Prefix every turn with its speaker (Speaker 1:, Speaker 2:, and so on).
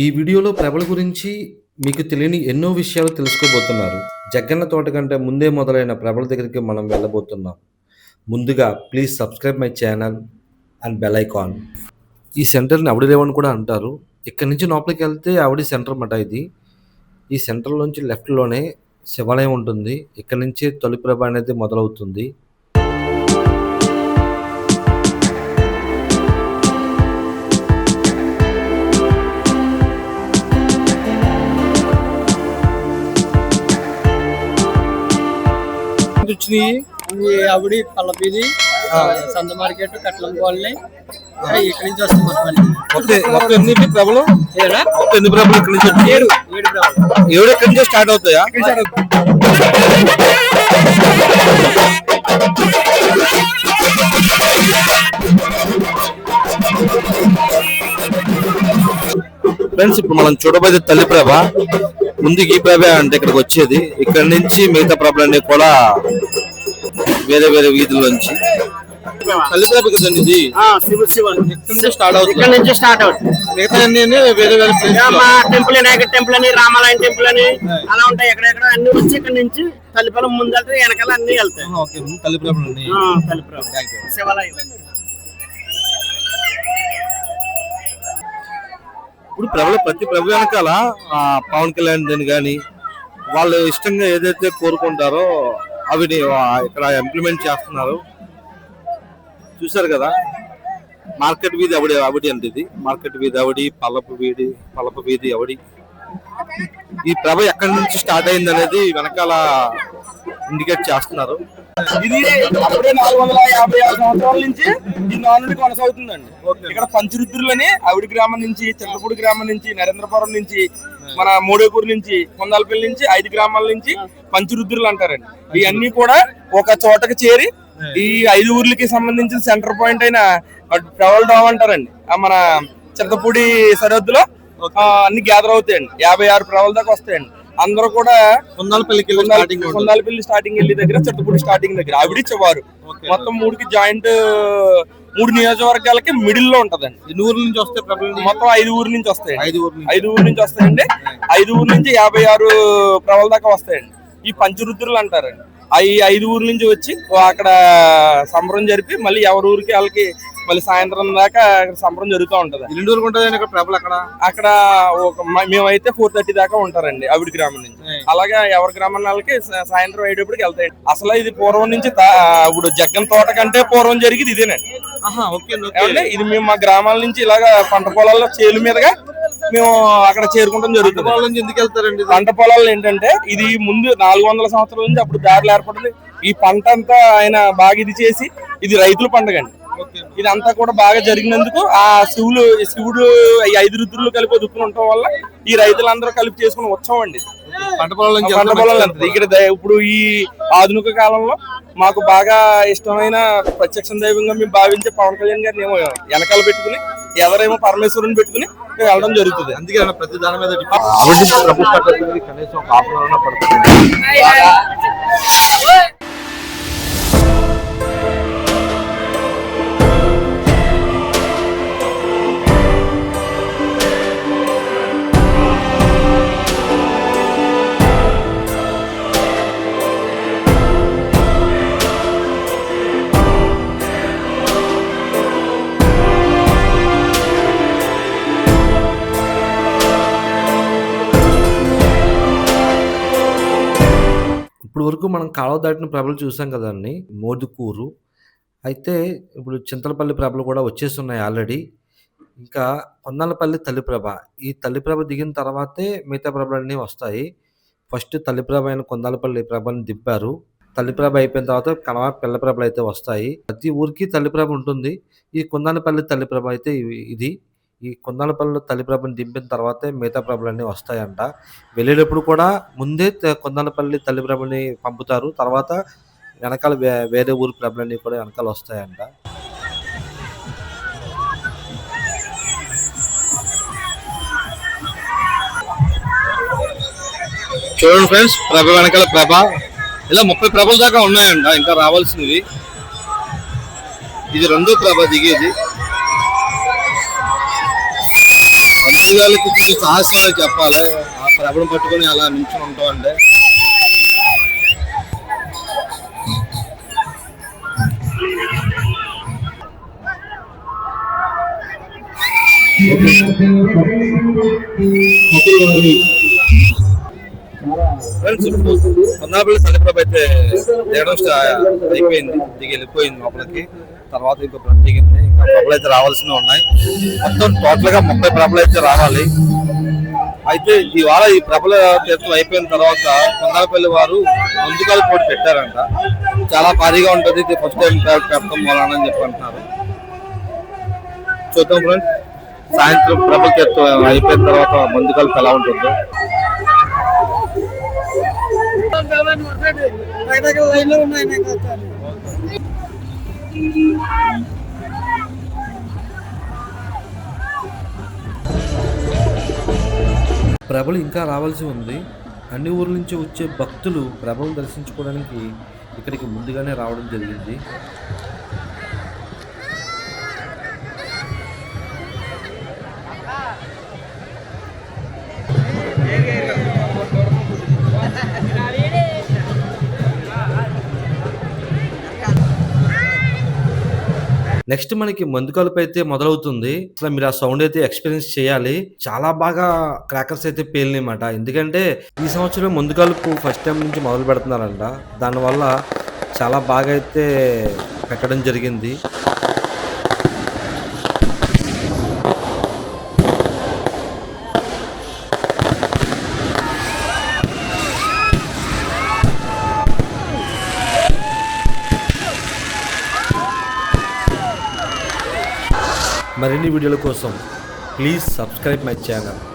Speaker 1: ఈ వీడియోలో ప్రభల గురించి మీకు తెలియని ఎన్నో విషయాలు తెలుసుకోబోతున్నారు. జగ్గన్న తోట కంటే ముందే మొదలైన ప్రభల దగ్గరికి మనం వెళ్ళబోతున్నాం. ముందుగా please subscribe my channel and bell icon. ఈ సెంటర్‌ని అవడిరేవ్ అని కూడా అంటారు. ఇక్కడి నుంచి లోపలికెళ్తే అవడి సెంటర్ మాట ఇది. ఈ సెంటర్‌లోంచి లెఫ్ట్‌లోనే శివాలయం ఉంటుంది. ఇక్కడి నుంచే తొలి ప్రభ అనేది మొదలవుతుంది.
Speaker 2: వచ్చినాయి అవిడి పల్లపీది సంత మార్కెట్ కట్లం కాలనీ ఇక్కడి నుంచి వస్తాం
Speaker 1: మొత్తం ఎన్ని ప్రభలు ఎన్ని ప్రభలు ఇక్కడి నుంచి
Speaker 2: ఏడు
Speaker 1: ఇక్కడి నుంచి స్టార్ట్ అవుతాయా? ఫ్రెండ్స్, ఇప్పుడు మనం చూడబోయే తల్లి ప్రభ. ముందుకి ఈ ప్రభ అంటే ఇక్కడికి వచ్చేది. ఇక్కడ నుంచి మిగతా ప్రభలన్నీ కూడా వేరే వేరే వీధుల్లోంచి తల్లి ప్రభ కదండి ఇది. స్టార్ట్ అవుతుంది. మిగతా వేరే వేరే
Speaker 2: టెంపుల్ వినాయక టెంపుల్ అని రామాలయం టెంపుల్ అని అలా ఉంటాయి. ఎక్కడెక్కడ అన్ని వచ్చి ఇక్కడ నుంచి తల్లిపల్లం ముందట వెనకాల అన్ని వెళ్తాయి.
Speaker 1: తల్లి ప్రభలు
Speaker 2: శివాలయం.
Speaker 1: ఇప్పుడు ప్రభల ప్రతి ప్రభు వెనకాల పవన్ కళ్యాణ్ దాన్ని కానీ వాళ్ళు ఇష్టంగా ఏదైతే కోరుకుంటారో అవి ఇక్కడ ఇంప్లిమెంట్ చేస్తున్నారు. చూసారు కదా, మార్కెట్ వీధి అవడి అంటే ఇది. మార్కెట్ వీధి అవడి, పల్లపు వీధి అవడి. ఈ ప్రభ ఎక్కడి నుంచి స్టార్ట్ అయింది అనేది వెనకాల ఇండికేట్ చేస్తున్నారు.
Speaker 3: ఇది అప్పుడే 456 సంవత్సరాల నుంచి ఈ నానుడి కొనసాగుతుందండి. ఇక్కడ పంచరుద్రులని ఆవిడి గ్రామం నుంచి, చెల్లపూడి గ్రామం నుంచి, నరేంద్రపురం నుంచి, మన మోడేపూర్ నుంచి, కొందాలపల్లి నుంచి 5 గ్రామాల నుంచి పంచరుద్రులు అంటారండి. ఇవన్నీ కూడా ఒక చోటకి చేరి ఈ 5 ఊర్లకి సంబంధించిన సెంటర్ పాయింట్ అయిన ట్రావెల్ డామ్ అంటారండి. మన చింతపూడి సరిహద్దులో అన్ని గ్యాదర్ అవుతాయండి. 56 ప్రవల్ దాకా వస్తాయండి. అందరూ కూడా కొందాలపల్లి స్టార్టింగ్ వెళ్ళి దగ్గర, చెట్టుపూడి స్టార్టింగ్ దగ్గర ఆవిడ చివారు మొత్తం 3కి జాయింట్ 3 నియోజకవర్గాలకి మిడిల్ లో ఉంటదండి.
Speaker 1: ఊరు నుంచి వస్తే
Speaker 3: మొత్తం 5 ఊర్ల నుంచి వస్తాయి. 5 ఊర్ల నుంచి వస్తాయండి. 5 ఊర్ల నుంచి 56 ప్రవల దాకా వస్తాయండి. ఈ పంచరుద్రులు అంటారండి. ఈ 5 ఊర్ల నుంచి వచ్చి అక్కడ సంబరం జరిపి మళ్ళీ ఎవరి ఊరికి వాళ్ళకి మళ్ళీ సాయంత్రం దాకా సంబరం జరుగుతూ ఉంటది. అక్కడ మేమైతే 4:30 దాకా ఉంటారండి ఆవిడ గ్రామం నుంచి. అలాగే ఎవరి గ్రామం వాళ్ళకి సాయంత్రం అయ్యేటప్పటికి వెళ్తాయండి. అసలు ఇది పూర్వం నుంచి ఇప్పుడు జగ్గన్ తోట కంటే పూర్వం జరిగింది ఇదేనండి. ఇది మేము మా గ్రామాల నుంచి ఇలాగా పంట పొలాల్లో చేలు మీదుగా మేము అక్కడ చేరుకుంటాం జరుగుతుంది.
Speaker 1: ఎందుకు వెళ్తారండి?
Speaker 3: పంట పొలాలు ఏంటంటే ఇది ముందు 400 సంవత్సరాల నుంచి అప్పుడు దారులు ఏర్పడింది. ఈ పంట అంతా ఆయన బాగా ఇది చేసి ఇది రైతుల పండుగ అండి. ఇదంతా కూడా బాగా జరిగినందుకు ఆ శివుడు 5 రుద్రులు కలిపి దుక్కుని ఉండటం వల్ల ఈ రైతులందరూ కలిపి చేసుకుని ఉత్సవం అండి.
Speaker 1: పంట పొలాలు
Speaker 3: ఇక్కడ ఇప్పుడు ఈ ఆధునిక కాలంలో మాకు బాగా ఇష్టమైన ప్రత్యక్ష దైవంగా మేము భావించే పవన్ కళ్యాణ్ గారిని ఏమో వెనకాల పెట్టుకుని, ఎవరేమో పరమేశ్వరుని పెట్టుకుని మేము వెళ్ళడం జరుగుతుంది.
Speaker 1: అందుకే ప్రతి దాని మీద కనీసం ఒక హాఫ్ అన్ అవర్ పడుతుంది. ఇప్పుడు వరకు మనం కాలువ దాటిన ప్రభలు చూసాం కదండి, మోదుకూరు. అయితే ఇప్పుడు చింతలపల్లి ప్రభలు కూడా వచ్చేస్తున్నాయి ఆల్రెడీ. ఇంకా కొందాలపల్లి తల్లిప్రభ. ఈ తల్లిప్రభ దిగిన తర్వాతే మిగతా ప్రభలన్నీ వస్తాయి. ఫస్ట్ తల్లిప్రభ అయిన కొందాలపల్లి ప్రభని దింపారు. తల్లిప్రభ అయిపోయిన తర్వాత కనవ పిల్ల ప్రభలు అయితే వస్తాయి. ప్రతి ఊరికి తల్లిప్రభ ఉంటుంది. ఈ కొందాలపల్లి తల్లిప్రభ అయితే ఇది. ఈ కొందాలపల్లి తల్లిప్రభని దింపిన తర్వాతే మిగతా ప్రభలన్నీ వస్తాయంట. వెళ్ళేటప్పుడు కూడా ముందే కొందాలపల్లి తల్లిప్రభని పంపుతారు. తర్వాత వెనకాల వేరే ఊరు ప్రభలన్నీ కూడా వెనకాల వస్తాయంట. చూడండి ఫ్రెండ్స్, ప్రభ వెనకాల ప్రభ ఇలా 30 ప్రభల దాకా ఉన్నాయంట ఇంకా రావాల్సినవి. ఇది రెండో ప్రభ దిగేది.
Speaker 4: పేదవాళ్ళకి కొన్ని సాహసాలు చెప్పాలి. ఆ ప్రభను పట్టుకొని అలా నిల్చుని ఉంటాం అంటే ఫ్రెండ్స్, ఇప్పుడు పొన్నాపల్లి తల్లిప్రభ అయితే దిగడం అయిపోయింది, దిగి వెళ్ళిపోయింది లోపలికి. తర్వాత ఇంకో ప్రభ దిగింది, ఇంకా ప్రభలు అయితే రావాల్సినవి ఉన్నాయి. మొత్తం టోటల్ గా 30 ప్రభలు అయితే రావాలి. అయితే ఇవాళ ఈ ప్రభల తీర్థం అయిపోయిన తర్వాత పొన్నాపల్లి వారు ముందుకాల పోటీ పెట్టారంట. చాలా భారీగా ఉంటుంది, ఇది ఫస్ట్ టైం పెడతాం వలనని చెప్పి అంటున్నారు. చూద్దాం ఫ్రెండ్స్, సాయంత్రం ప్రభల తీర్థం అయిపోయిన తర్వాత ముందుకాలకు ఎలా ఉంటుందో.
Speaker 1: ప్రభలు ఇంకా రావాల్సి ఉంది. అన్ని ఊర్ల నుంచి వచ్చే భక్తులు ప్రభలను దర్శించుకోవడానికి ఇక్కడికి ముందుగానే రావడం జరిగింది. నెక్స్ట్ మనకి మందుకలుపు అయితే మొదలవుతుంది. అసలు మీరు ఆ సౌండ్ అయితే ఎక్స్పీరియన్స్ చేయాలి. చాలా బాగా క్రాకర్స్ అయితే పేలినాయన్నమాట. ఎందుకంటే ఈ సంవత్సరం మందుకలుపు ఫస్ట్ టైం నుంచి మొదలు పెడుతున్నారంట. దానివల్ల చాలా బాగా అయితే పెట్టడం జరిగింది. మరిన్ని వీడియోల కోసం ప్లీజ్ సబ్స్క్రైబ్ మై ఛానల్.